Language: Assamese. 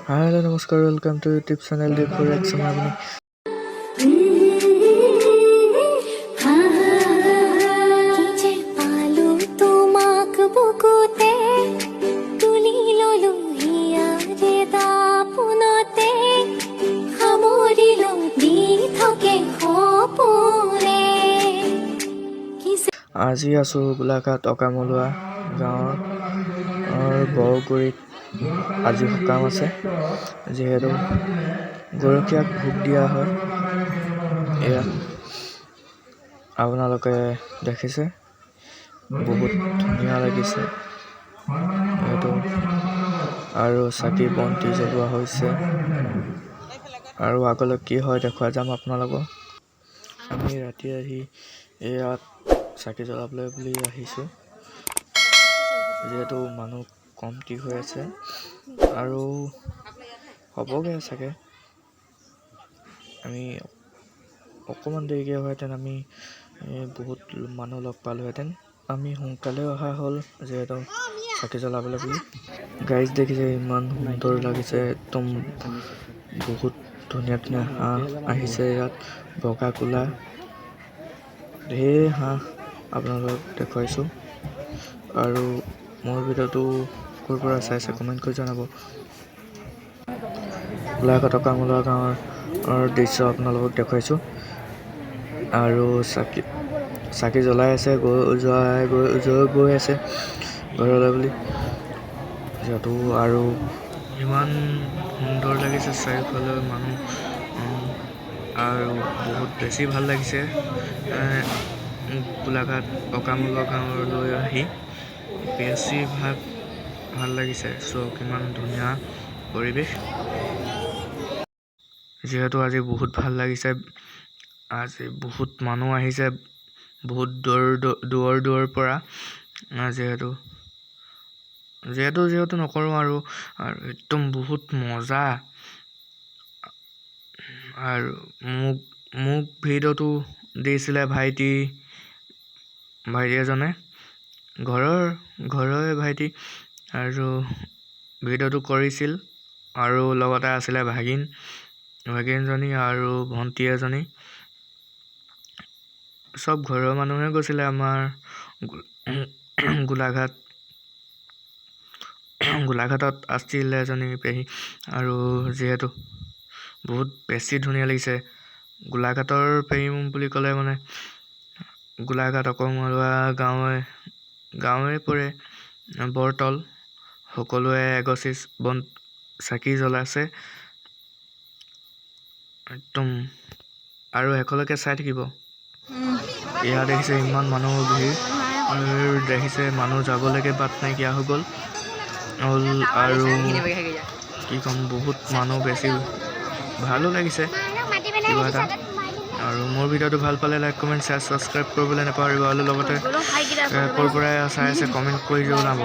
हेलो नमस्कार वेलकम टू यूट्यूब चैनल देखो रिएक्शन आपनी আজি আছো গোলাঘাট অকামলুৱা গাঁৱৰ বৰগুৰিত আজি সকাম আছে যিহেতু গৰখীয়াক ভোগ দিয়া হয় এয়া আপোনালোকে দেখিছে বহুত ধুনীয়া লাগিছে এইটো আৰু চাকি বন্তি জ্বলোৱা হৈছে আৰু আগলৈ কি হয় দেখুৱা যাম আপোনালোকক আমি ৰাতি আহি ইয়াত চাকি জ্বলাবলৈ বুলি আহিছোঁ যেহেতু মানুহ কমটি হৈ আছে আৰু হ'বগে চাগে আমি অকমান দেৰিকে হয়তেন আমি বহুত মানুহ লগ পালোহেঁতেন আমি সোনকালে অহা হ'ল যেহেতু চাকি জ্বলাবলৈ বুলি গাইজ দেখিছে ইমান সুন্দৰ লাগিছে একদম বহুত ধুনীয়া ধুনীয়া হাঁহ আহিছে ইয়াত বগা কোলা ঢেৰ হাঁহ আপোনালোকক দেখুৱাইছোঁ আৰু মোৰ ভিডিঅ'টো ক'ৰ পৰা চাইছে কমেণ্ট কৰি জনাব গোলাঘাট অকামলুৱা গাঁৱৰ দৃশ্য আপোনালোকক দেখুৱাইছোঁ আৰু চাকি জ্বলাই আছে গৈ আছে ঘৰলৈ বুলি যিহেতু আৰু ইমান সুন্দৰ লাগিছে চাৰিওফালে মানুহ আৰু বহুত বেছি ভাল লাগিছে গোলাঘাট অকামলুৱা গাঁৱলৈ আহি বেছিভাগ ভাল লাগিছে চ' কিমান ধুনীয়া পৰিৱেশ যিহেতু আজি বহুত ভাল লাগিছে আজি বহুত মানুহ আহিছে বহুত দূৰৰ পৰা যিহেতু নকৰোঁ আৰু একদম বহুত মজা আৰু মোক ভিডিঅ'টো দিছিলে ভাইটি এজনে ঘৰৰে ভাইটি আৰু ভিডিঅ'টো কৰিছিল আৰু লগতে আছিলে ভাগিনজনী আৰু ভণ্টি এজনী চব ঘৰৰ মানুহে গৈছিলে আমাৰ গোলাঘাটত আছিল এজনী পেহী আৰু যিহেতু বহুত বেছি ধুনীয়া লাগিছে গোলাঘাটৰ পেহী বুলি ক'লে মানে গোলাঘাট অকামলুৱা গাঁৱে পৰে বৰতল সকলোৱে এগছি চাকি জ্বলাইছে একদম আৰু শেষলৈকে চাই থাকিব এয়া দেখিছে ইমান মানুহৰ ভিৰ দেখিছে মানুহ যাবলৈকে বাট নাইকিয়া হৈ গ'ল আৰু কি ক'ম বহুত মানুহ বেছি ভালো লাগিছে কিবা এটা আৰু মোৰ ভিডিঅ'টো ভাল পালে লাইক কমেণ্ট শ্বেয়াৰ ছাবস্ক্ৰাইব কৰিবলৈ নাপাহৰিব আৰু লগতে ক'ৰ পৰাই চাই আছে কমেণ্ট কৰি জনাব